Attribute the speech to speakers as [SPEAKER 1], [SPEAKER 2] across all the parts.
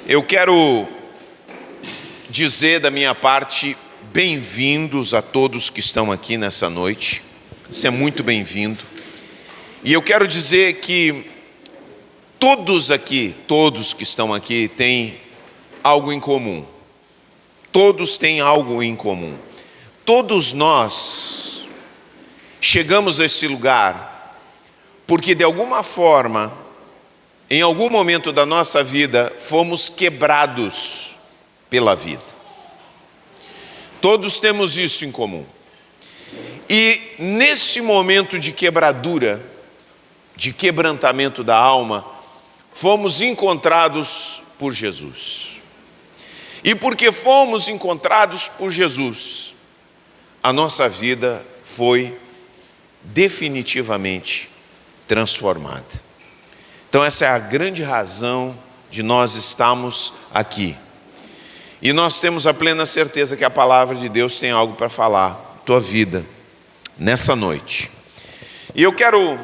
[SPEAKER 1] Eu quero dizer da minha parte, bem-vindos a todos que estão aqui nessa noite. Você é muito bem-vindo. E eu quero dizer que todos que estão aqui têm algo em comum. Todos têm algo em comum. Todos nós chegamos a esse lugar porque de alguma forma, em algum momento da nossa vida, fomos quebrados pela vida. Todos temos isso em comum. E nesse momento de quebradura, de quebrantamento da alma, fomos encontrados por Jesus. E porque fomos encontrados por Jesus, a nossa vida foi definitivamente transformada. Então essa é a grande razão de nós estarmos aqui. E nós temos a plena certeza que a palavra de Deus tem algo para falar na tua vida nessa noite. E eu quero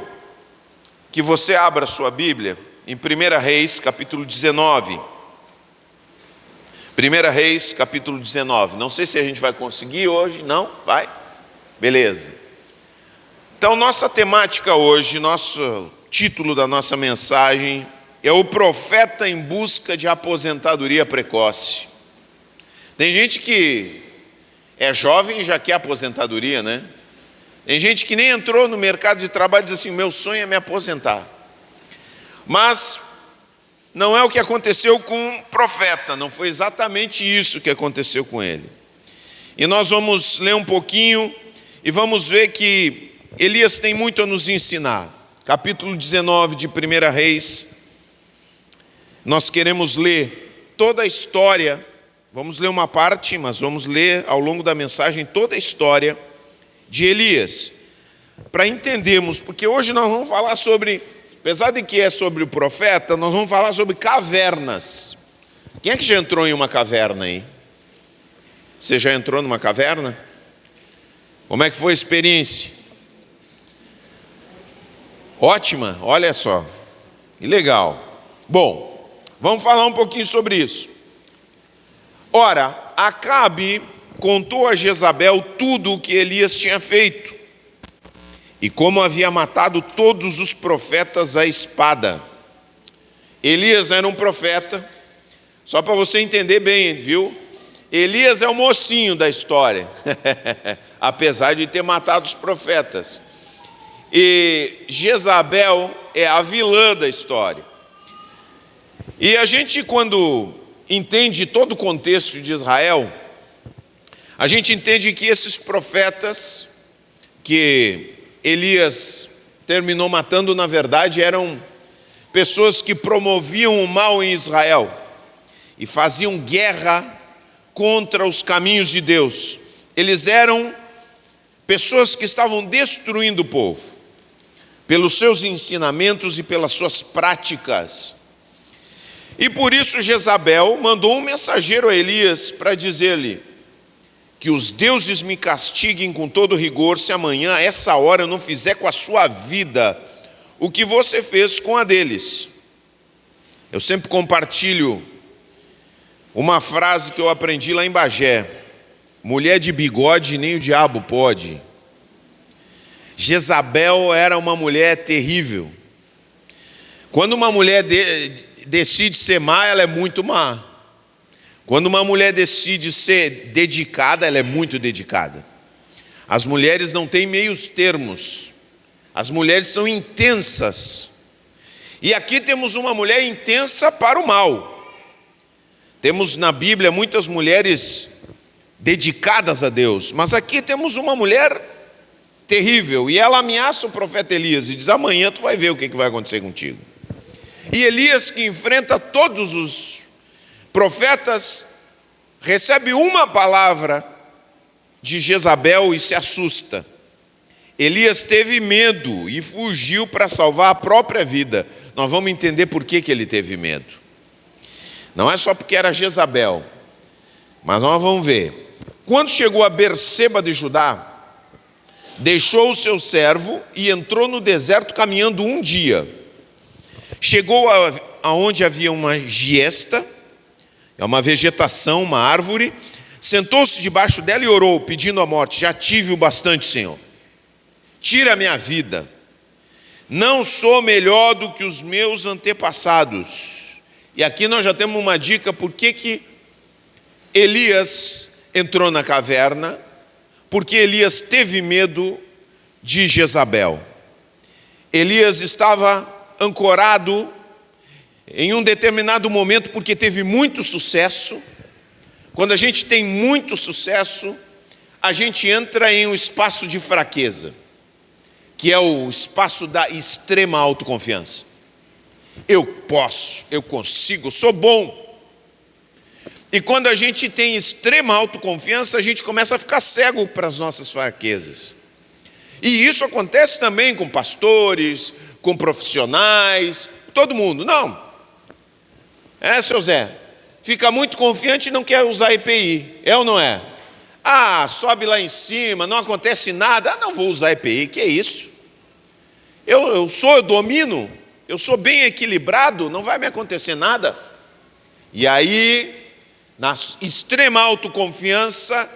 [SPEAKER 1] que você abra a sua Bíblia em 1 Reis, capítulo 19. 1 Reis, capítulo 19. Não sei se a gente vai conseguir hoje, não? Vai? Beleza. Então nossa temática hoje, nosso título da nossa mensagem é o profeta em busca de aposentadoria precoce. Tem gente que é jovem e já quer aposentadoria, né? Tem gente que nem entrou no mercado de trabalho e diz assim, meu sonho é me aposentar. Mas não é o que aconteceu com o profeta, não foi exatamente isso que aconteceu com ele. E nós vamos ler um pouquinho e vamos ver que Elias tem muito a nos ensinar. Capítulo 19 de 1 Reis, nós queremos ler toda a história, vamos ler uma parte, mas vamos ler ao longo da mensagem toda a história de Elias, para entendermos, porque hoje nós vamos falar sobre, apesar de que é sobre o profeta, nós vamos falar sobre cavernas. Quem é que já entrou em uma caverna aí? Você já entrou numa caverna? Como é que foi a experiência? Ótima, olha só, que legal. Bom, vamos falar um pouquinho sobre isso. Ora, Acabe contou a Jezabel tudo o que Elias tinha feito e como havia matado todos os profetas à espada. Elias era um profeta, só para você entender bem, viu? Elias é o mocinho da história, apesar de ter matado os profetas. E Jezabel é a vilã da história. E a gente, quando entende todo o contexto de Israel, a gente entende que esses profetas que Elias terminou matando, na verdade, eram pessoas que promoviam o mal em Israel e faziam guerra contra os caminhos de Deus. Eles eram pessoas que estavam destruindo o povo pelos seus ensinamentos e pelas suas práticas. E por isso Jezabel mandou um mensageiro a Elias para dizer-lhe que os deuses me castiguem com todo rigor se amanhã, a essa hora, eu não fizer com a sua vida o que você fez com a deles. Eu sempre compartilho uma frase que eu aprendi lá em Bagé: mulher de bigode nem o diabo pode. Jezabel era uma mulher terrível. Quando uma mulher decide ser má, ela é muito má. Quando uma mulher decide ser dedicada, ela é muito dedicada. As mulheres não têm meios termos. As mulheres são intensas. E aqui temos uma mulher intensa para o mal. Temos na Bíblia muitas mulheres dedicadas a Deus, mas aqui temos uma mulher terrível, e ela ameaça o profeta Elias e diz: amanhã tu vai ver o que vai acontecer contigo. E Elias, que enfrenta todos os profetas, recebe uma palavra de Jezabel e se assusta. Elias teve medo e fugiu para salvar a própria vida. Nós vamos entender por que ele teve medo. Não é só porque era Jezabel, mas nós vamos ver. Quando chegou a Berseba de Judá, deixou o seu servo e entrou no deserto caminhando um dia. Chegou aonde havia uma giesta É uma vegetação, uma árvore. Sentou-se debaixo dela e orou, pedindo a morte. Já tive o bastante, Senhor. Tira a minha vida. Não sou melhor do que os meus antepassados. E aqui nós já temos uma dica por que Elias entrou na caverna. Porque Elias teve medo de Jezabel. Elias estava ancorado em um determinado momento porque teve muito sucesso. Quando a gente tem muito sucesso, a gente entra em um espaço de fraqueza, que é o espaço da extrema autoconfiança. Eu posso, eu consigo, sou bom. E quando a gente tem extrema autoconfiança, a gente começa a ficar cego para as nossas fraquezas. E isso acontece também com pastores, com profissionais, todo mundo. Não. Seu Zé, fica muito confiante e não quer usar EPI. É ou não é? Sobe lá em cima, não acontece nada. Não vou usar EPI, que é isso? Eu domino, eu sou bem equilibrado, não vai me acontecer nada. E aí, na extrema autoconfiança,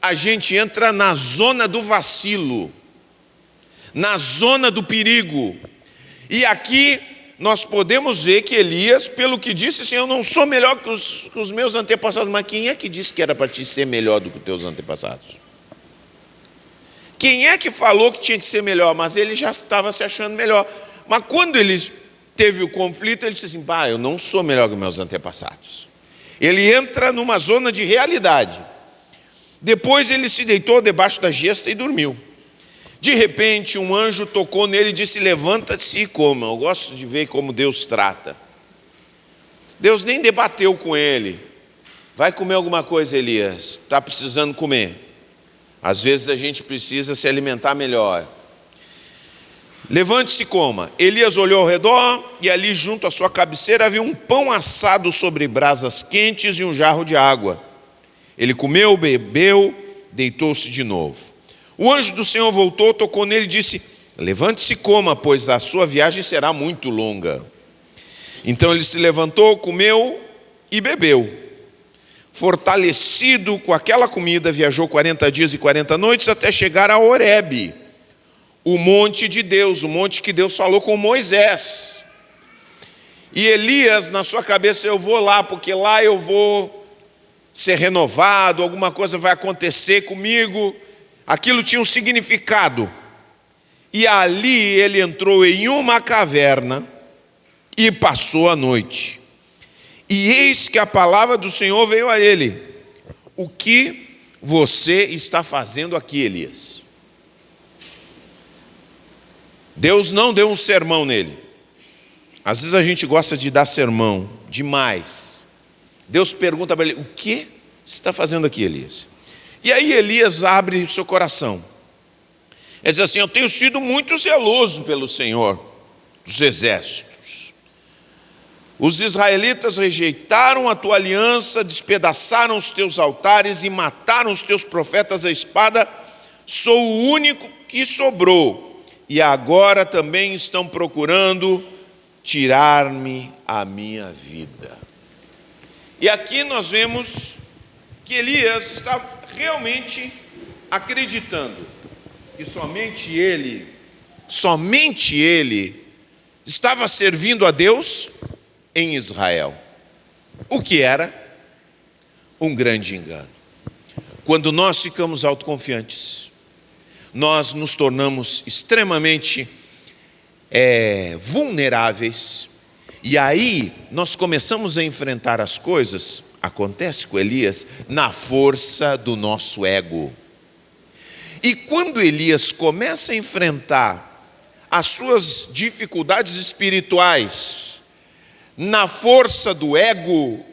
[SPEAKER 1] a gente entra na zona do vacilo, na zona do perigo. E aqui nós podemos ver que Elias, pelo que disse, assim, eu não sou melhor que os meus antepassados. Mas quem é que disse que era para ti ser melhor do que os teus antepassados? Quem é que falou que tinha que ser melhor? Mas ele já estava se achando melhor. Mas quando ele teve o conflito, ele disse assim, eu não sou melhor que os meus antepassados. Ele entra numa zona de realidade. Depois ele se deitou debaixo da gesta e dormiu. De repente, um anjo tocou nele e disse, levanta-te e coma. Eu gosto de ver como Deus trata. Deus nem debateu com ele. Vai comer alguma coisa, Elias? Está precisando comer. Às vezes a gente precisa se alimentar melhor. Levante-se e coma. Elias olhou ao redor e ali junto à sua cabeceira havia um pão assado sobre brasas quentes e um jarro de água. Ele comeu, bebeu, deitou-se de novo. O anjo do Senhor voltou, tocou nele e disse, levante-se e coma, pois a sua viagem será muito longa. Então ele se levantou, comeu e bebeu. Fortalecido com aquela comida, viajou 40 dias e 40 noites até chegar a Horebe, o monte de Deus, o monte que Deus falou com Moisés. E Elias, na sua cabeça, eu vou lá, porque lá eu vou ser renovado, alguma coisa vai acontecer comigo. Aquilo tinha um significado. E ali ele entrou em uma caverna e passou a noite. E eis que a palavra do Senhor veio a ele. O que você está fazendo aqui, Elias? Deus não deu um sermão nele. Às vezes a gente gosta de dar sermão demais. Deus pergunta para ele, o que você está fazendo aqui, Elias? E aí Elias abre o seu coração. Ele diz assim, eu tenho sido muito zeloso pelo Senhor dos exércitos. Os israelitas rejeitaram a tua aliança, despedaçaram os teus altares e mataram os teus profetas à espada. Sou o único que sobrou. E agora também estão procurando tirar-me a minha vida. E aqui nós vemos que Elias está realmente acreditando que somente ele estava servindo a Deus em Israel. O que era um grande engano. Quando nós ficamos autoconfiantes, nós nos tornamos extremamente vulneráveis, e aí nós começamos a enfrentar as coisas, acontece com Elias, na força do nosso ego. E quando Elias começa a enfrentar as suas dificuldades espirituais, na força do ego,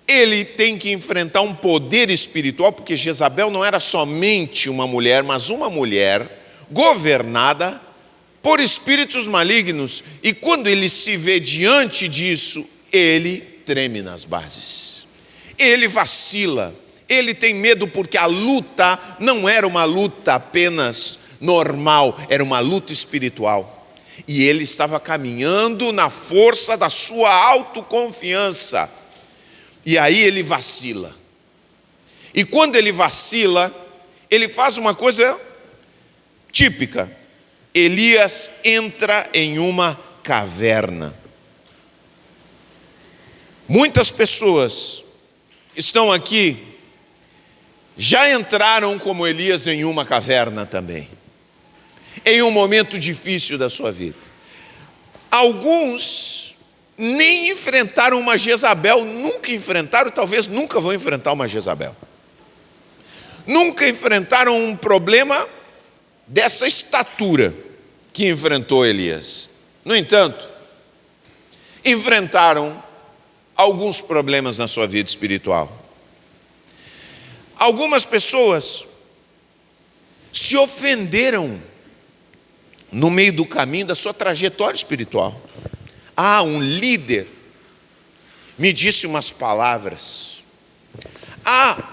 [SPEAKER 1] ele tem que enfrentar um poder espiritual, porque Jezabel não era somente uma mulher, mas uma mulher governada por espíritos malignos. E quando ele se vê diante disso, ele treme nas bases. Ele vacila, ele tem medo, porque a luta não era uma luta apenas normal, era uma luta espiritual. E ele estava caminhando na força da sua autoconfiança. E aí ele vacila. E quando ele vacila, ele faz uma coisa típica. Elias entra em uma caverna. Muitas pessoas estão aqui, já entraram como Elias em uma caverna também, em um momento difícil da sua vida. Alguns nem enfrentaram uma Jezabel, nunca enfrentaram, talvez nunca vão enfrentar uma Jezabel. Nunca enfrentaram um problema dessa estatura que enfrentou Elias. No entanto, enfrentaram alguns problemas na sua vida espiritual. Algumas pessoas se ofenderam no meio do caminho da sua trajetória espiritual. Um líder me disse umas palavras.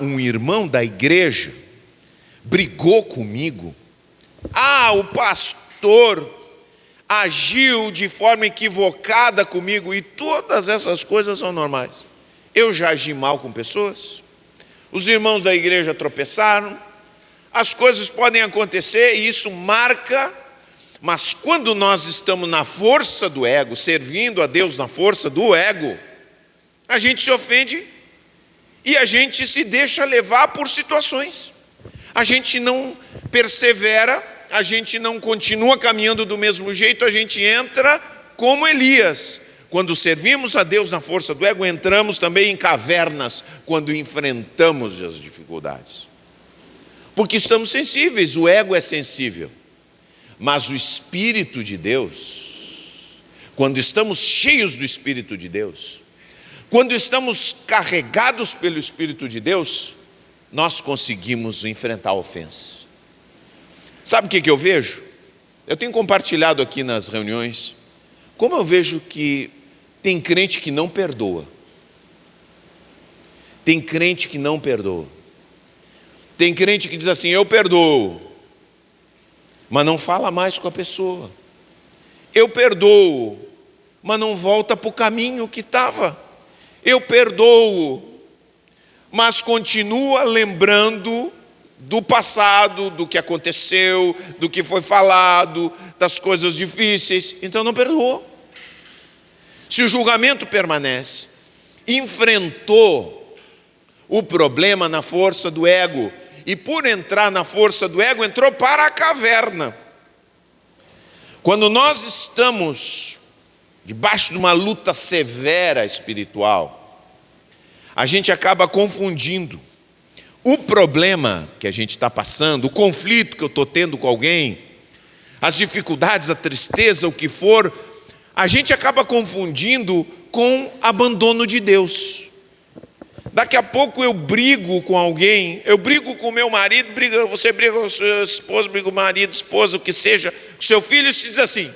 [SPEAKER 1] Um irmão da igreja brigou comigo. O pastor agiu de forma equivocada comigo. E todas essas coisas são normais. Eu já agi mal com pessoas. Os irmãos da igreja tropeçaram. As coisas podem acontecer e isso marca. Mas quando nós estamos na força do ego, servindo a Deus na força do ego, a gente se ofende e a gente se deixa levar por situações. A gente não persevera, a gente não continua caminhando do mesmo jeito, a gente entra como Elias. Quando servimos a Deus na força do ego, entramos também em cavernas quando enfrentamos as dificuldades. Porque estamos sensíveis, o ego é sensível. Mas o Espírito de Deus, quando estamos cheios do Espírito de Deus, quando estamos carregados pelo Espírito de Deus, nós conseguimos enfrentar a ofensa. Sabe o que eu vejo? Eu tenho compartilhado aqui nas reuniões, como eu vejo que tem crente que não perdoa. Tem crente que não perdoa. Tem crente que diz assim, eu perdoo, mas não fala mais com a pessoa. Eu perdoo, mas não volta para o caminho que estava. Eu perdoo, mas continua lembrando do passado, do que aconteceu, do que foi falado, das coisas difíceis. Então não perdoou. Se o julgamento permanece, enfrentou o problema na força do ego, e por entrar na força do ego, entrou para a caverna. Quando nós estamos debaixo de uma luta severa espiritual, a gente acaba confundindo o problema que a gente está passando, o conflito que eu estou tendo com alguém, as dificuldades, a tristeza, o que for, a gente acaba confundindo com abandono de Deus. Daqui a pouco eu brigo com alguém, eu brigo com o meu marido, você briga com a sua esposa, briga com o marido, esposa, o que seja, com o seu filho, e se diz assim,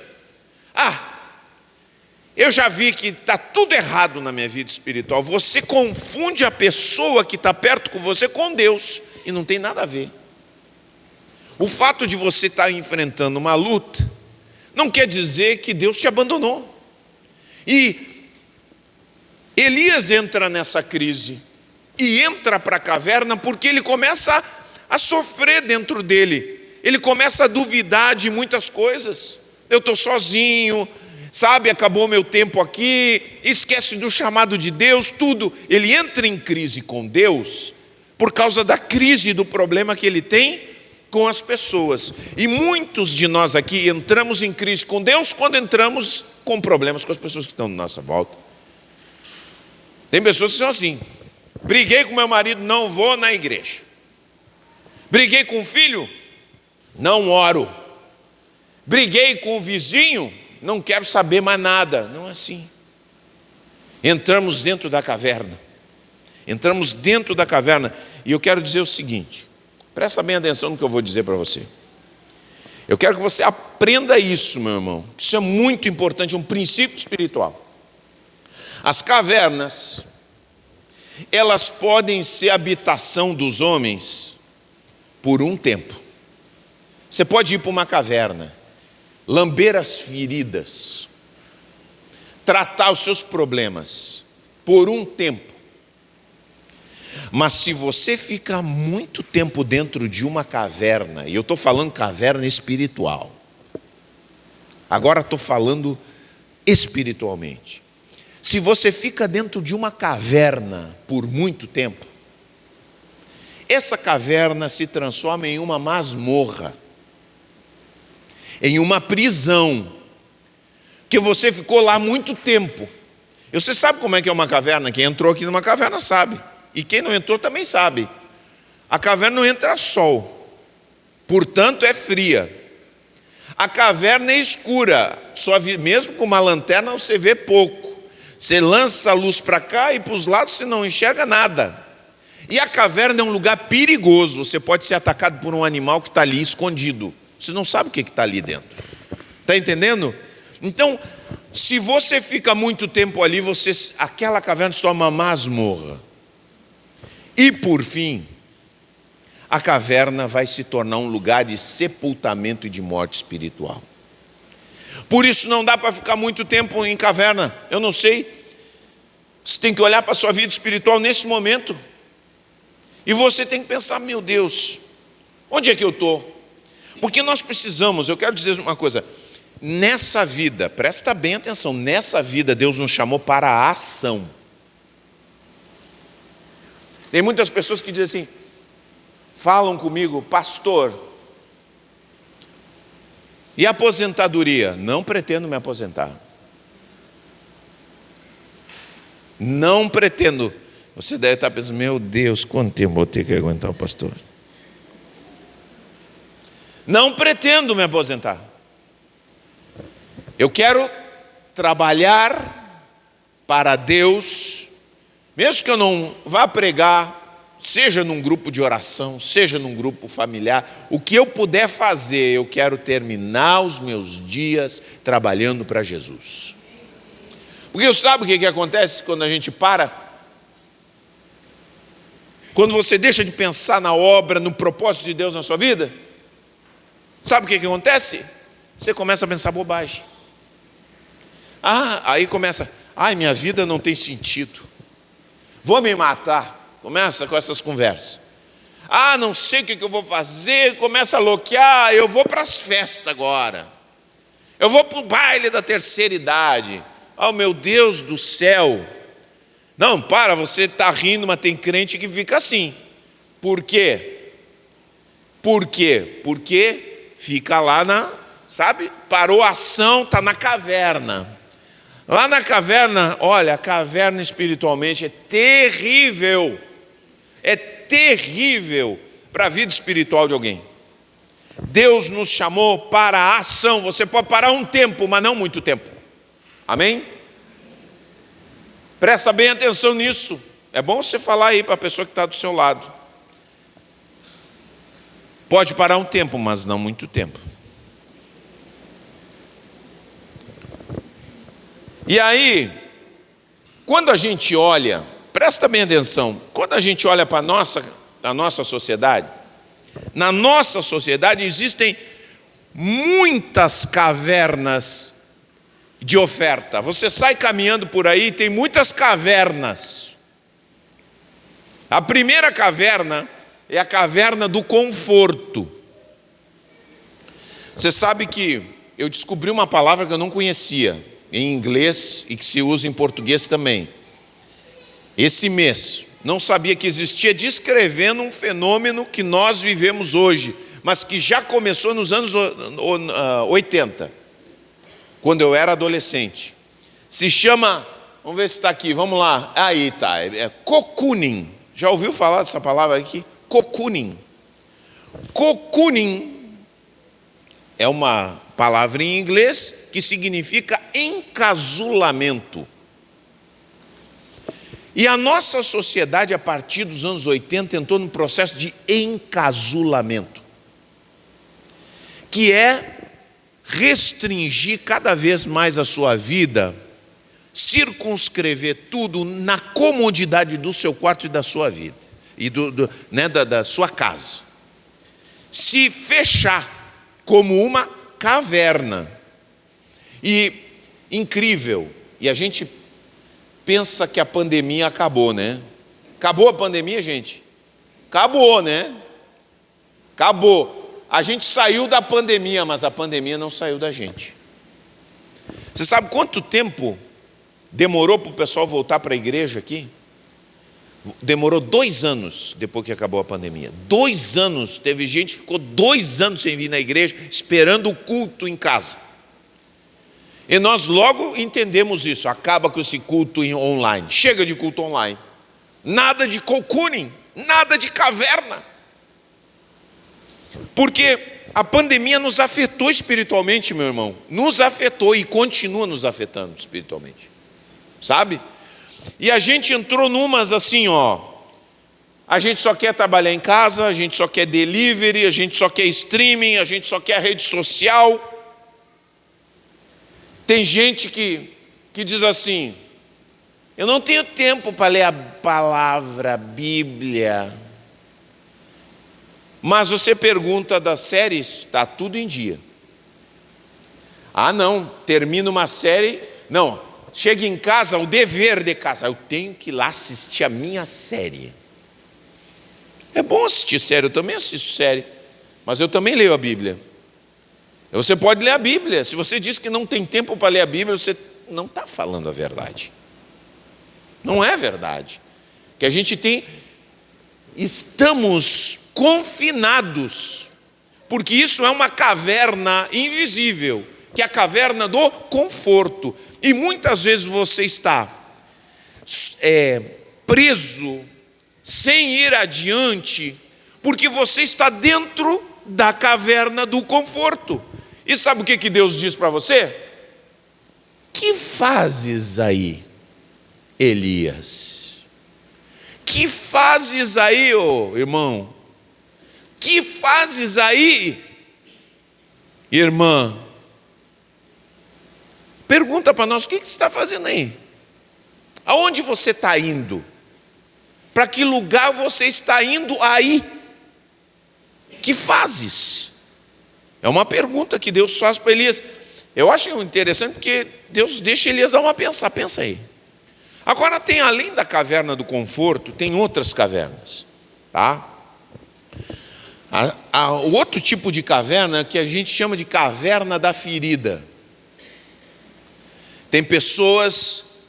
[SPEAKER 1] eu já vi que está tudo errado na minha vida espiritual. Você confunde a pessoa que está perto com você com Deus, e não tem nada a ver. O fato de você estar enfrentando uma luta, não quer dizer que Deus te abandonou. E Elias entra nessa crise e entra para a caverna porque ele começa a sofrer dentro dele. Ele começa a duvidar de muitas coisas. Eu estou sozinho, sabe, acabou meu tempo aqui, esquece do chamado de Deus, tudo. Ele entra em crise com Deus por causa da crise do problema que ele tem com as pessoas. E muitos de nós aqui entramos em crise com Deus quando entramos com problemas com as pessoas que estão na nossa volta. Tem pessoas que são assim, briguei com meu marido, não vou na igreja. Briguei com o filho, não oro. Briguei com o vizinho, não quero saber mais nada. Não é assim. Entramos dentro da caverna. Entramos dentro da caverna. E eu quero dizer o seguinte, presta bem atenção no que eu vou dizer para você. Eu quero que você aprenda isso, meu irmão. Isso é muito importante, é um princípio espiritual. As cavernas, elas podem ser habitação dos homens por um tempo. Você pode ir para uma caverna, lamber as feridas, tratar os seus problemas por um tempo. Mas se você fica muito tempo dentro de uma caverna, e eu estou falando caverna espiritual, agora estou falando espiritualmente. Se você fica dentro de uma caverna por muito tempo, essa caverna se transforma em uma masmorra, em uma prisão, que você ficou lá muito tempo. E você sabe como é que é uma caverna? Quem entrou aqui numa caverna sabe. E quem não entrou também sabe. A caverna não entra sol, portanto é fria. A caverna é escura, mesmo com uma lanterna você vê pouco. Você lança a luz para cá e para os lados você não enxerga nada. E a caverna é um lugar perigoso, você pode ser atacado por um animal que está ali escondido. Você não sabe o que está ali dentro. Está entendendo? Então, se você fica muito tempo ali, aquela caverna se torna uma masmorra. E por fim, a caverna vai se tornar um lugar de sepultamento e de morte espiritual. Por isso não dá para ficar muito tempo em caverna. Eu não sei, você tem que olhar para a sua vida espiritual nesse momento. E você tem que pensar, meu Deus, onde é que eu estou? Porque nós precisamos, eu quero dizer uma coisa, nessa vida, presta bem atenção, nessa vida Deus nos chamou para a ação. Tem muitas pessoas que dizem assim, falam comigo, pastor, e a aposentadoria? Não pretendo me aposentar. Não pretendo. Você deve estar pensando, meu Deus, quanto tempo vou ter que aguentar o pastor? Não pretendo me aposentar. Eu quero trabalhar para Deus, mesmo que eu não vá pregar, seja num grupo de oração, seja num grupo familiar, o que eu puder fazer, eu quero terminar os meus dias trabalhando para Jesus. Porque sabe o que acontece quando a gente para? Quando você deixa de pensar na obra, no propósito de Deus na sua vida, sabe o que acontece? Você começa a pensar bobagem. Aí começa, minha vida não tem sentido, vou me matar. Começa com essas conversas. Não sei o que eu vou fazer, começa a loquear, eu vou para as festas agora. Eu vou para o baile da terceira idade. Meu Deus do céu. Não, você está rindo, mas tem crente que fica assim. Por quê? Por quê? Porque fica lá parou a ação, está na caverna. Lá na caverna, olha, a caverna espiritualmente é terrível. É terrível para a vida espiritual de alguém. Deus nos chamou para a ação. Você pode parar um tempo, mas não muito tempo. Amém? Presta bem atenção nisso. É bom você falar aí para a pessoa que está do seu lado. Pode parar um tempo, mas não muito tempo. E aí, quando a gente olha, presta bem atenção, quando a gente olha para a nossa sociedade, na nossa sociedade existem muitas cavernas de oferta. Você sai caminhando por aí, tem muitas cavernas. A primeira caverna é a caverna do conforto. Você sabe que eu descobri uma palavra que eu não conhecia em inglês e que se usa em português também. Esse mês, não sabia que existia, descrevendo um fenômeno que nós vivemos hoje, mas que já começou nos anos 80, quando eu era adolescente. Se chama, vamos ver se está aqui, vamos lá, aí está, é cocooning. Já ouviu falar dessa palavra aqui? Cocooning. Cocooning é uma palavra em inglês que significa encasulamento. E a nossa sociedade, a partir dos anos 80, entrou num processo de encasulamento, que é restringir cada vez mais a sua vida, circunscrever tudo na comodidade do seu quarto e da sua vida, e da sua casa. Se fechar como uma caverna. E incrível, e a gente pensa que a pandemia acabou, né? Acabou a pandemia, gente? Acabou, né? Acabou. A gente saiu da pandemia, mas a pandemia não saiu da gente. Você sabe quanto tempo demorou para o pessoal voltar para a igreja aqui? Demorou 2 anos depois que acabou a pandemia. 2 anos. Teve gente que ficou 2 anos sem vir na igreja, esperando o culto em casa. E nós logo entendemos isso. Acaba com esse culto online. Chega de culto online. Nada de cocooning, nada de caverna. Porque a pandemia nos afetou espiritualmente, meu irmão. Nos afetou e continua nos afetando espiritualmente. Sabe? E a gente entrou numas assim, ó. A gente só quer trabalhar em casa, a gente só quer delivery, a gente só quer streaming, a gente só quer rede social. Tem gente que diz assim: eu não tenho tempo para ler a palavra, a Bíblia. Mas você pergunta das séries, está tudo em dia. Ah, não, termina uma série, não, chega em casa, o dever de casa, eu tenho que ir lá assistir a minha série. É bom assistir série, eu também assisto série, mas eu também leio a Bíblia. Você pode ler a Bíblia. Se você diz que não tem tempo para ler a Bíblia, você não está falando a verdade. Não é verdade. Que a gente estamos confinados, porque isso é uma caverna invisível, que é a caverna do conforto. E muitas vezes você está preso, sem ir adiante, porque você está dentro da caverna do conforto. E sabe o que Deus diz para você? Que fazes aí, Elias? Que fazes aí, ô irmão? Que fazes aí, irmã? Pergunta para nós, o que você está fazendo aí? Aonde você está indo? Para que lugar você está indo aí? Que fazes? É uma pergunta que Deus faz para Elias. Eu acho interessante porque Deus deixa Elias dar uma pensar. Pensa aí. Agora tem, além da caverna do conforto, tem outras cavernas. Tá? O outro tipo de caverna que a gente chama de caverna da ferida. Tem pessoas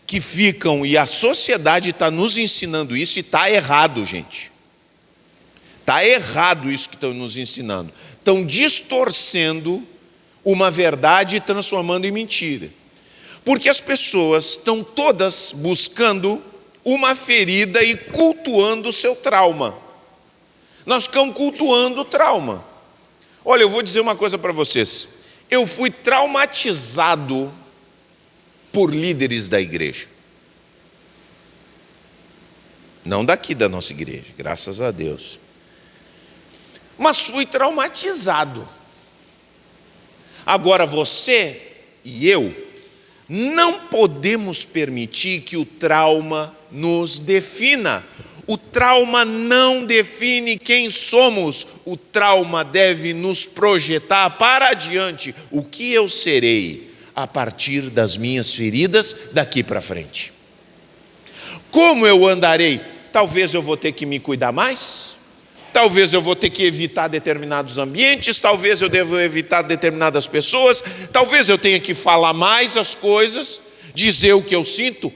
[SPEAKER 1] que ficam, e a sociedade está nos ensinando isso, e está errado, gente. Está errado isso que estão nos ensinando. Estão distorcendo uma verdade e transformando em mentira. Porque as pessoas estão todas buscando uma ferida e cultuando o seu trauma. Nós ficamos cultuando o trauma. Olha, eu vou dizer uma coisa para vocês. Eu fui traumatizado por líderes da igreja. Não daqui da nossa igreja, graças a Deus. Mas fui traumatizado. Agora você e eu não podemos permitir que o trauma nos defina. O trauma não define quem somos. O trauma deve nos projetar para adiante o que eu serei a partir das minhas feridas daqui para frente. Como eu andarei? Talvez eu vou ter que me cuidar mais. Talvez eu vou ter que evitar determinados ambientes, talvez eu devo evitar determinadas pessoas, talvez eu tenha que falar mais as coisas, dizer o que eu sinto.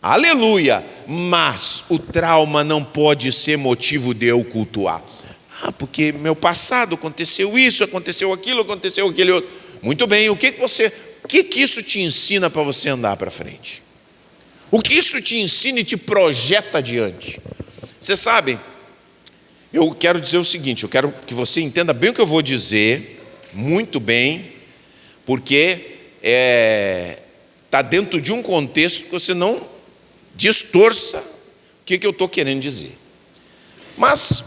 [SPEAKER 1] Aleluia! Mas o trauma não pode ser motivo de eu cultuar. Porque meu passado aconteceu isso, aconteceu aquilo, aconteceu aquele outro. Muito bem, o que isso te ensina para você andar para frente? O que isso te ensina e te projeta adiante? Você sabe, eu quero dizer o seguinte, eu quero que você entenda bem o que eu vou dizer, muito bem, porque está dentro de um contexto que você não distorça o que eu estou querendo dizer. Mas,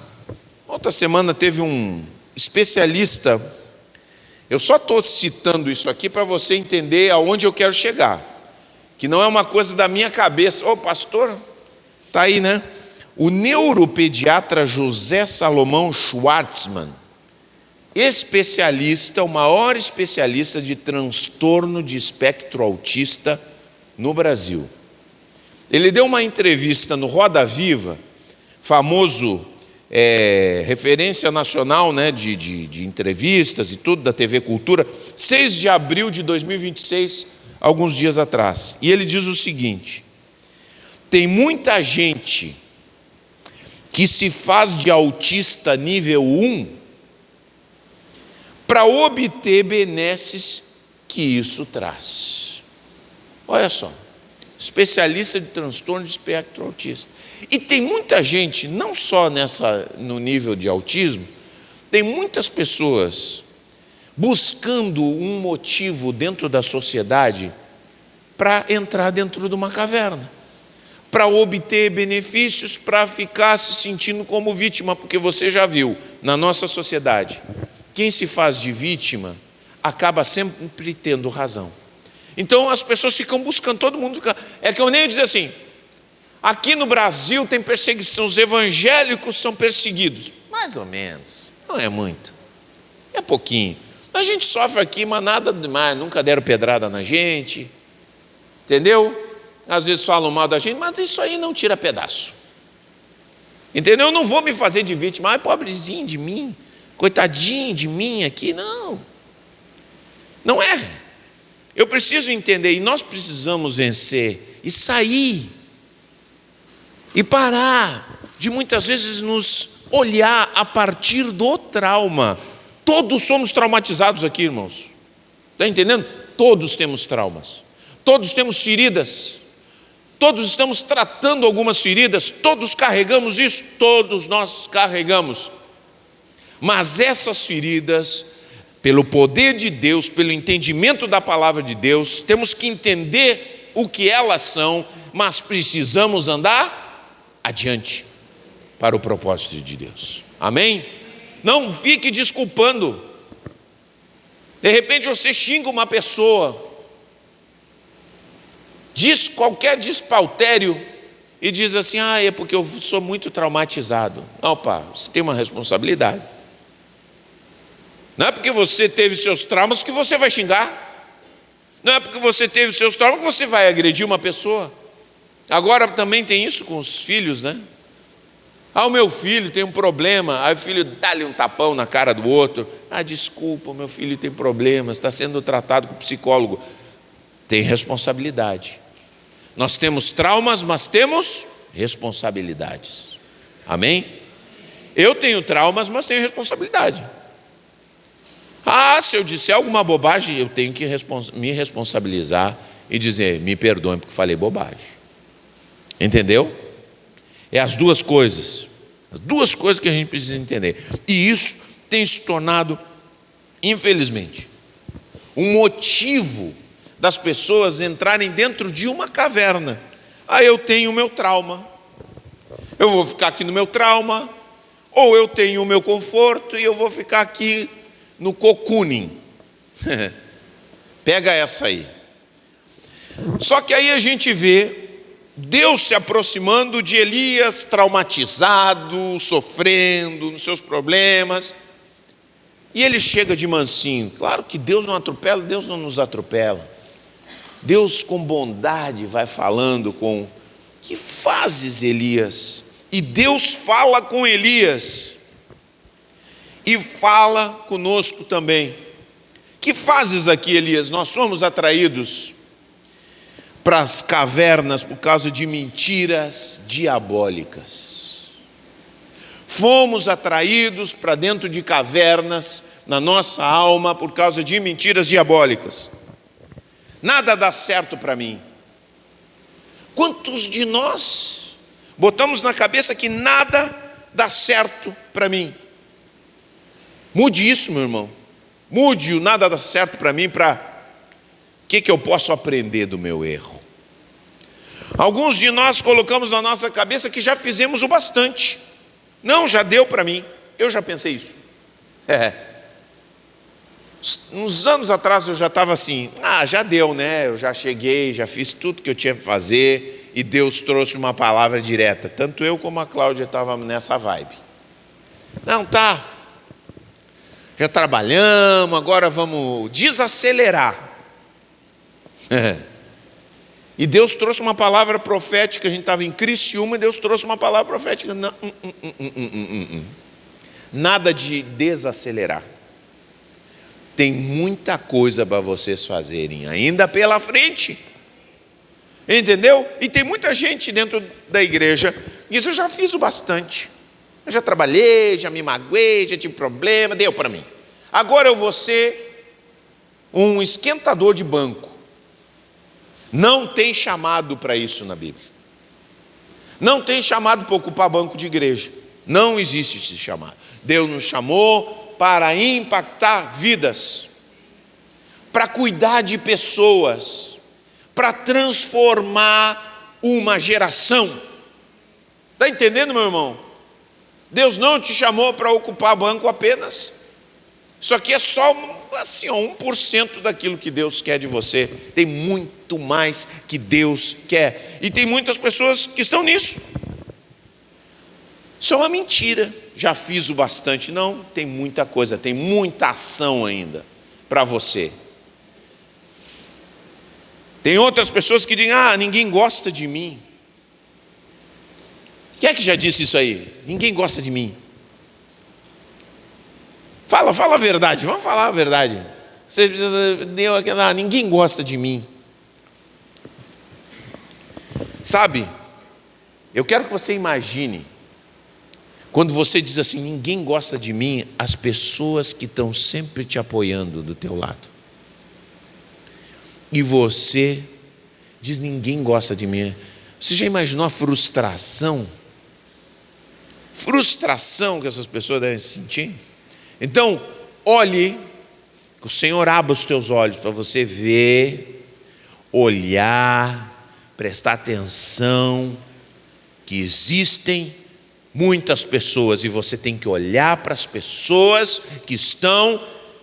[SPEAKER 1] outra semana teve um especialista, eu só estou citando isso aqui para você entender aonde eu quero chegar, que não é uma coisa da minha cabeça. Ô pastor, está aí, né? O neuropediatra José Salomão Schwartzman, especialista, o maior especialista de transtorno de espectro autista no Brasil. Ele deu uma entrevista no Roda Viva, famoso referência nacional, né, de entrevistas e tudo, da TV Cultura, 6 de abril de 2026, alguns dias atrás. E ele diz o seguinte: tem muita gente que se faz de autista nível 1 para obter benesses que isso traz. Olha só, especialista de transtorno de espectro autista. E tem muita gente, não só no nível de autismo, tem muitas pessoas buscando um motivo dentro da sociedade para entrar dentro de uma caverna, para obter benefícios, para ficar se sentindo como vítima, porque você já viu, na nossa sociedade, quem se faz de vítima acaba sempre tendo razão. Então as pessoas ficam buscando, todo mundo fica. É que eu nem ia dizer assim, aqui no Brasil tem perseguição, os evangélicos são perseguidos. Mais ou menos, não é muito, é pouquinho. A gente sofre aqui, mas nada demais, nunca deram pedrada na gente, entendeu? Às vezes falam mal da gente, mas isso aí não tira pedaço. Entendeu? Eu não vou me fazer de vítima, ai, pobrezinho de mim, coitadinho de mim aqui, não. Não é. Eu preciso entender, e nós precisamos vencer, e sair, e parar de muitas vezes nos olhar a partir do trauma. Todos somos traumatizados aqui, irmãos. Está entendendo? Todos temos traumas, todos temos feridas, todos estamos tratando algumas feridas, todos carregamos isso, todos nós carregamos. Mas essas feridas, pelo poder de Deus, pelo entendimento da palavra de Deus, temos que entender o que elas são, mas precisamos andar adiante para o propósito de Deus. Amém? Não fique desculpando. De repente você xinga uma pessoa, diz qualquer despautério e diz assim, é porque eu sou muito traumatizado. Opa, você tem uma responsabilidade. Não é porque você teve seus traumas que você vai xingar. Não é porque você teve seus traumas que você vai agredir uma pessoa. Agora também tem isso com os filhos, né? O meu filho tem um problema, aí o filho dá-lhe um tapão na cara do outro. Desculpa, o meu filho tem problemas, está sendo tratado com psicólogo. Tem responsabilidade. Nós temos traumas, mas temos responsabilidades. Amém? Eu tenho traumas, mas tenho responsabilidade. Se eu disser alguma bobagem, eu tenho que me responsabilizar e dizer, me perdoem porque falei bobagem. Entendeu? É as duas coisas que a gente precisa entender. E isso tem se tornado, infelizmente, um motivo das pessoas entrarem dentro de uma caverna. Eu tenho o meu trauma, eu vou ficar aqui no meu trauma, ou eu tenho o meu conforto e eu vou ficar aqui no cocooning. Pega essa aí. Só que aí a gente vê Deus se aproximando de Elias, traumatizado, sofrendo nos seus problemas, e ele chega de mansinho. Claro que Deus não atropela, Deus não nos atropela. Deus com bondade vai falando com, que fazes, Elias? E Deus fala com Elias e fala conosco também. Que fazes aqui, Elias? Nós somos atraídos para as cavernas por causa de mentiras diabólicas. Fomos atraídos para dentro de cavernas na nossa alma por causa de mentiras diabólicas. Nada dá certo para mim. Quantos de nós botamos na cabeça que nada dá certo para mim? Mude isso, meu irmão. Mude o nada dá certo para mim para o que eu posso aprender do meu erro. Alguns de nós colocamos na nossa cabeça que já fizemos o bastante. Não, já deu para mim. Eu já pensei isso. Uns anos atrás eu já estava assim, já deu, né? Eu já cheguei, já fiz tudo que eu tinha que fazer e Deus trouxe uma palavra direta. Tanto eu como a Cláudia estávamos nessa vibe. Não, tá. Já trabalhamos, agora vamos desacelerar. E Deus trouxe uma palavra profética, a gente estava em Criciúma e Deus trouxe uma palavra profética. Não, nada de desacelerar. Tem muita coisa para vocês fazerem ainda pela frente. Entendeu? E tem muita gente dentro da igreja que diz: eu já fiz o bastante. Eu já trabalhei, já me magoei, já tive problema, deu para mim. Agora eu vou ser um esquentador de banco. Não tem chamado para isso na Bíblia. Não tem chamado para ocupar banco de igreja. Não existe esse chamado. Deus nos chamou para impactar vidas, para cuidar de pessoas, para transformar uma geração. Está entendendo, meu irmão? Deus não te chamou para ocupar banco apenas. Isso aqui é só assim, 1% daquilo que Deus quer de você. Tem muito mais que Deus quer. E tem muitas pessoas que estão nisso. Isso é uma mentira. Já fiz o bastante. Não, tem muita coisa, tem muita ação ainda para você. Tem outras pessoas que dizem: ninguém gosta de mim. Quem é que já disse isso aí? Ninguém gosta de mim. Fala a verdade, vamos falar a verdade. Você deu aquela: ninguém gosta de mim. Sabe, eu quero que você imagine, quando você diz assim: ninguém gosta de mim, as pessoas que estão sempre te apoiando do teu lado. E você diz: ninguém gosta de mim. Você já imaginou a frustração? Frustração que essas pessoas devem sentir? Então, olhe, que o Senhor abra os teus olhos para você ver, olhar, prestar atenção, que existem muitas pessoas, e você tem que olhar para as pessoas que estão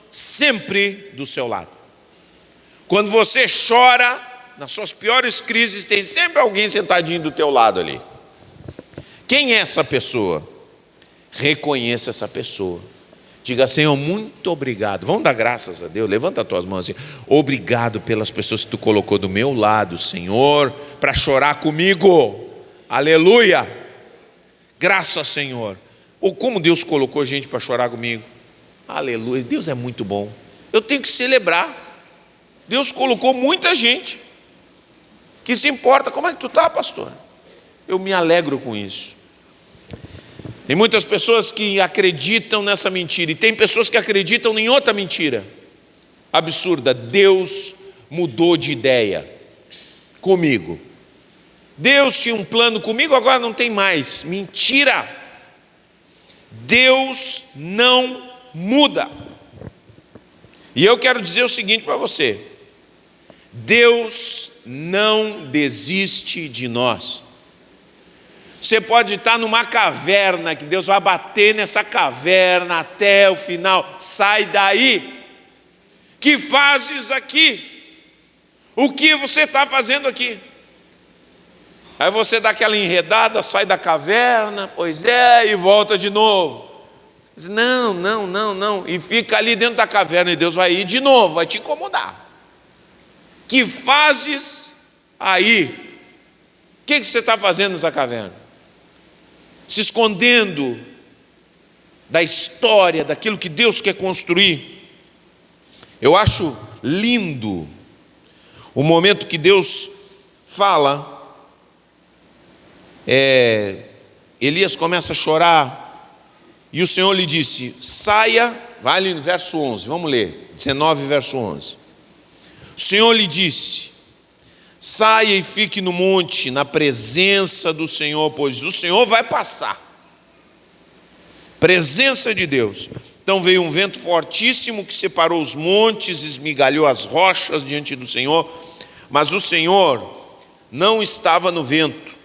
[SPEAKER 1] sempre do seu lado. Quando você chora, nas suas piores crises, tem sempre alguém sentadinho do teu lado ali. Quem é essa pessoa? Reconheça essa pessoa. Diga: Senhor, muito obrigado. Vamos dar graças a Deus. Levanta as tuas mãos assim: obrigado pelas pessoas que tu colocou do meu lado, Senhor, para chorar comigo. Aleluia. Graças, Senhor. Ou como Deus colocou gente para chorar comigo. Aleluia. Deus é muito bom. Eu tenho que celebrar. Deus colocou muita gente que se importa. Como é que tu está, pastor? Eu me alegro com isso. Tem muitas pessoas que acreditam nessa mentira, e tem pessoas que acreditam em outra mentira absurda: Deus mudou de ideia comigo. Deus tinha um plano comigo, agora não tem mais. Mentira! Deus não muda. E eu quero dizer o seguinte para você: Deus não desiste de nós. Você pode estar numa caverna, que Deus vai bater nessa caverna até o final. Sai daí. Que fazes aqui? O que você está fazendo aqui? Aí você dá aquela enredada, sai da caverna, pois é, e volta de novo. Diz: não. E fica ali dentro da caverna, e Deus vai ir de novo, vai te incomodar. Que fazes aí? O que você está fazendo nessa caverna? Se escondendo da história, daquilo que Deus quer construir. Eu acho lindo o momento que Deus fala. Elias começa a chorar, e o Senhor lhe disse: saia, vai ali no verso 11, vamos ler, 19 verso 11. O Senhor lhe disse: saia e fique no monte, na presença do Senhor, pois o Senhor vai passar. Presença de Deus. Então veio um vento fortíssimo que separou os montes, esmigalhou as rochas diante do Senhor, mas o Senhor não estava no vento.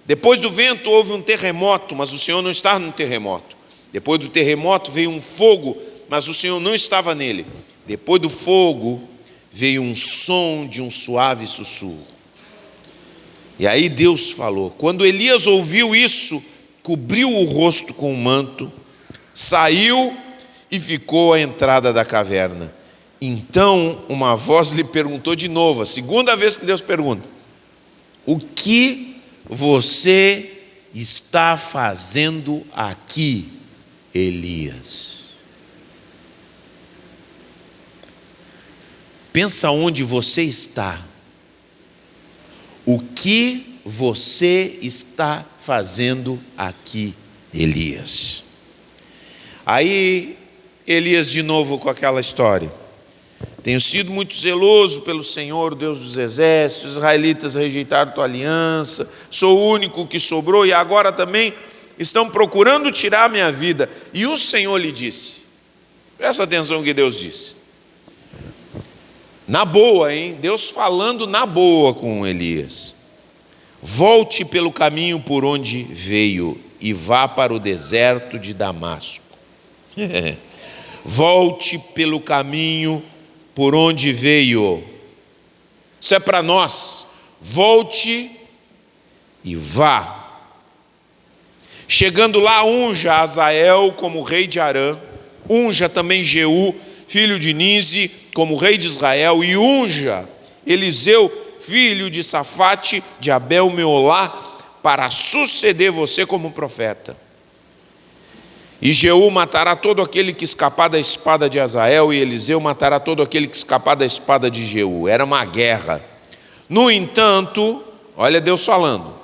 [SPEAKER 1] Depois do vento houve um terremoto, mas o Senhor não estava no terremoto. Depois do terremoto veio um fogo, mas o Senhor não estava nele. Depois do fogo veio um som de um suave sussurro. E aí Deus falou. Quando Elias ouviu isso, cobriu o rosto com um manto, saiu e ficou à entrada da caverna. Então uma voz lhe perguntou de novo, a segunda vez que Deus pergunta: O que você está fazendo aqui, Elias? Pensa onde você está. O que você está fazendo aqui, Elias? Aí, Elias de novo com aquela história. Tenho sido muito zeloso pelo Senhor, Deus dos exércitos, os israelitas rejeitaram tua aliança, sou o único que sobrou e agora também estão procurando tirar a minha vida. E o Senhor lhe disse, presta atenção no que Deus disse. Na boa, hein? Deus falando na boa com Elias. Volte pelo caminho por onde veio e vá para o deserto de Damasco. Volte pelo caminho por onde veio. Isso é para nós. Volte e vá. Chegando lá, unja Azael como rei de Arã, unja também Jeú, filho de Nise, como rei de Israel, e unja Eliseu, filho de Safate, de Abel-Meolá, para suceder você como profeta. E Jeú matará todo aquele que escapar da espada de Azael, e Eliseu matará todo aquele que escapar da espada de Jeú. Era uma guerra. No entanto, olha Deus falando,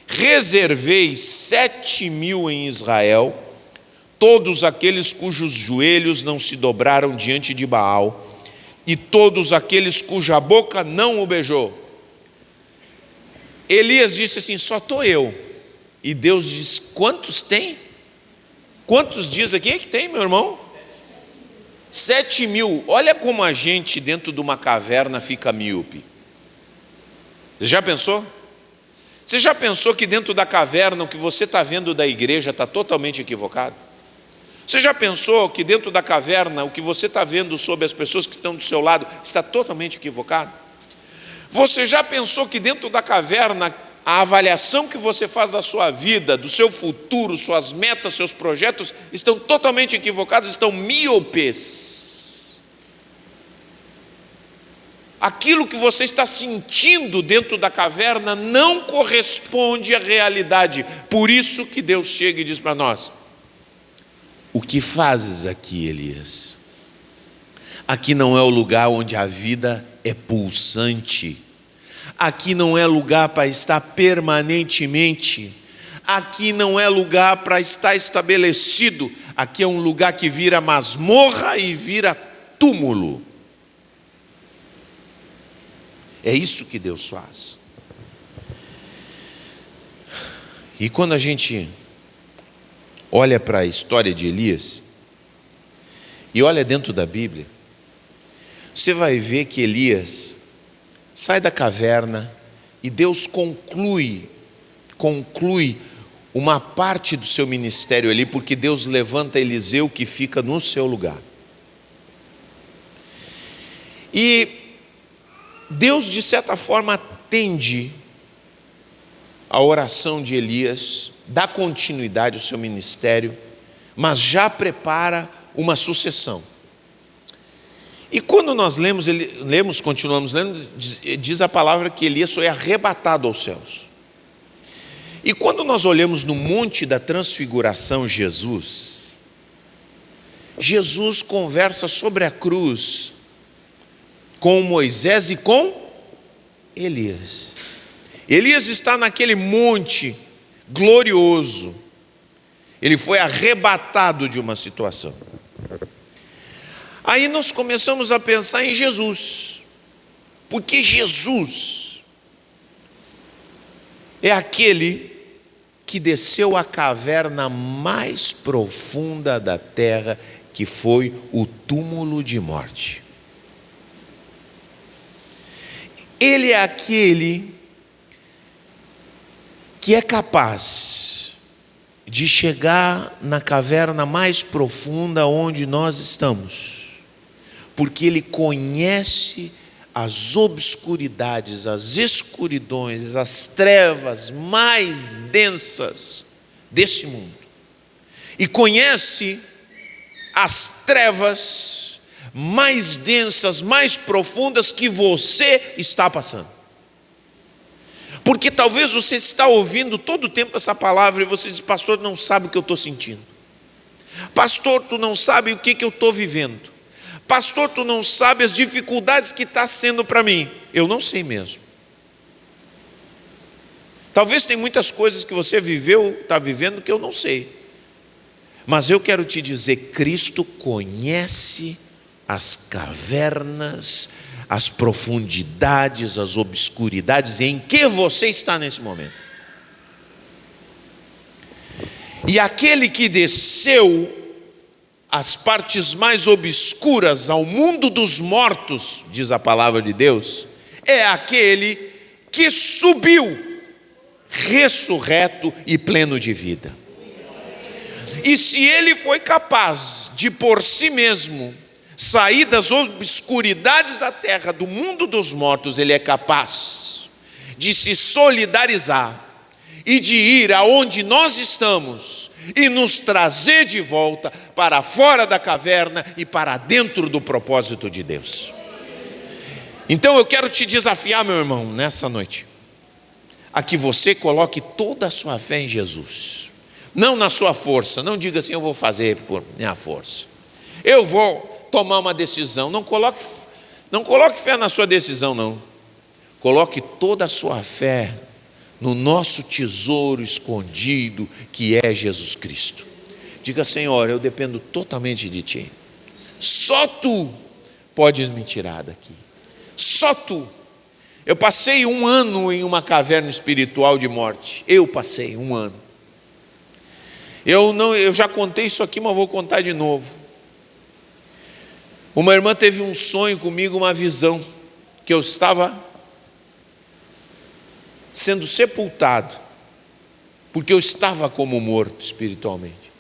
[SPEAKER 1] reservei 7.000 em Israel, todos aqueles cujos joelhos não se dobraram diante de Baal, e todos aqueles cuja boca não o beijou. Elias disse assim, só estou eu. E Deus diz, quantos tem? Quantos dias aqui é que tem, meu irmão? 7.000. Olha como a gente dentro de uma caverna fica míope. Você já pensou? Você já pensou que dentro da caverna o que você está vendo da igreja está totalmente equivocado? Você já pensou que dentro da caverna o que você está vendo sobre as pessoas que estão do seu lado está totalmente equivocado? Você já pensou que dentro da caverna a avaliação que você faz da sua vida, do seu futuro, suas metas, seus projetos estão totalmente equivocados, estão míopes? Aquilo que você está sentindo dentro da caverna não corresponde à realidade. Por isso que Deus chega e diz para nós, o que fazes aqui, Elias? Aqui não é o lugar onde a vida é pulsante. Aqui não é lugar para estar permanentemente. Aqui não é lugar para estar estabelecido. Aqui é um lugar que vira masmorra e vira túmulo. É isso que Deus faz. E quando a gente olha para a história de Elias e olha dentro da Bíblia, você vai ver que Elias sai da caverna e Deus conclui uma parte do seu ministério ali, porque Deus levanta Eliseu que fica no seu lugar. E Deus, de certa forma, atende a oração de Elias, dá continuidade ao seu ministério, mas já prepara uma sucessão. E quando nós continuamos lendo, diz a palavra que Elias foi arrebatado aos céus. E quando nós olhamos no Monte da Transfiguração, Jesus conversa sobre a cruz com Moisés e com Elias. Elias está naquele monte glorioso. Ele foi arrebatado de uma situação. Aí nós começamos a pensar em Jesus, porque Jesus é aquele que desceu à caverna mais profunda da terra, que foi o túmulo de morte. Ele é aquele que é capaz de chegar na caverna mais profunda onde nós estamos, porque Ele conhece as obscuridades, as escuridões, as trevas mais densas desse mundo. E conhece as trevas mais densas, mais profundas que você está passando. Porque talvez você está ouvindo todo o tempo essa palavra e você diz: pastor, não sabe o que eu estou sentindo. Pastor, tu não sabe o que eu estou vivendo. Pastor, tu não sabe as dificuldades que está sendo para mim. Eu não sei mesmo. Talvez tem muitas coisas que você viveu, está vivendo, que eu não sei. Mas eu quero te dizer, Cristo conhece as cavernas, as profundidades, as obscuridades em que você está nesse momento. E aquele que desceu às partes mais obscuras, ao mundo dos mortos, diz a palavra de Deus, é aquele que subiu, ressurreto e pleno de vida. E se ele foi capaz de por si mesmo sair das obscuridades da terra, do mundo dos mortos, ele é capaz de se solidarizar e de ir aonde nós estamos e nos trazer de volta para fora da caverna e para dentro do propósito de Deus. Então eu quero te desafiar, meu irmão, nessa noite, a que você coloque toda a sua fé em Jesus, não na sua força. Não diga assim: eu vou fazer por minha força, eu vou tomar uma decisão. Não coloque fé na sua decisão, não. Coloque toda a sua fé no nosso tesouro escondido, que é Jesus Cristo. Diga: Senhor, eu dependo totalmente de Ti. Só Tu podes me tirar daqui. Só Tu. Eu passei 1 ano em uma caverna espiritual de morte. Eu passei 1 ano. Eu já contei isso aqui, mas vou contar de novo. Uma irmã teve um sonho comigo, uma visão, que eu estava sendo sepultado, porque eu estava como morto espiritualmente.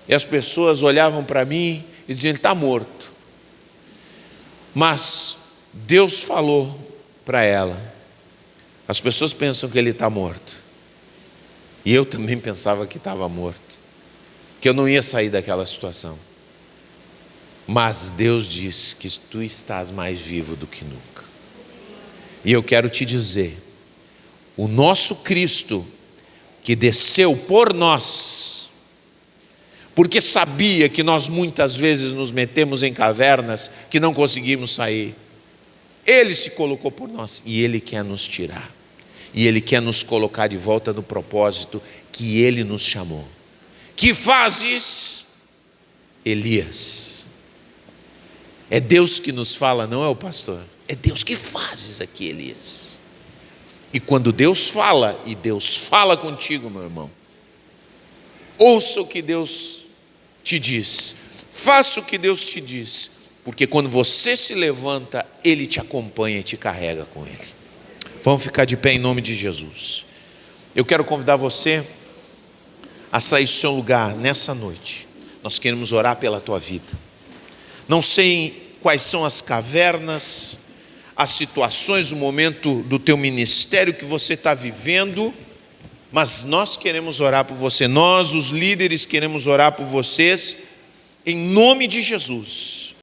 [SPEAKER 1] E as pessoas olhavam para mim e diziam: ele está morto. Mas Deus falou para ela: as pessoas pensam que ele está morto. E eu também pensava que estava morto, que eu não ia sair daquela situação. Mas Deus diz que tu estás mais vivo do que nunca. E eu quero te dizer, o nosso Cristo, que desceu por nós, porque sabia que nós muitas vezes nos metemos em cavernas que não conseguimos sair, Ele se colocou por nós e Ele quer nos tirar. E Ele quer nos colocar de volta no propósito que Ele nos chamou. Que fazes, Elias? É Deus que nos fala, não é o pastor? É Deus que fazes aqui, Elias. E quando Deus fala, e Deus fala contigo, meu irmão, ouça o que Deus te diz, faça o que Deus te diz, porque quando você se levanta, Ele te acompanha e te carrega com Ele. Vamos ficar de pé em nome de Jesus. Eu quero convidar você a sair do seu lugar nessa noite. Nós queremos orar pela tua vida. Não sei quais são as cavernas, as situações, o momento do teu ministério que você está vivendo, mas nós queremos orar por você. Nós, os líderes, queremos orar por vocês em nome de Jesus.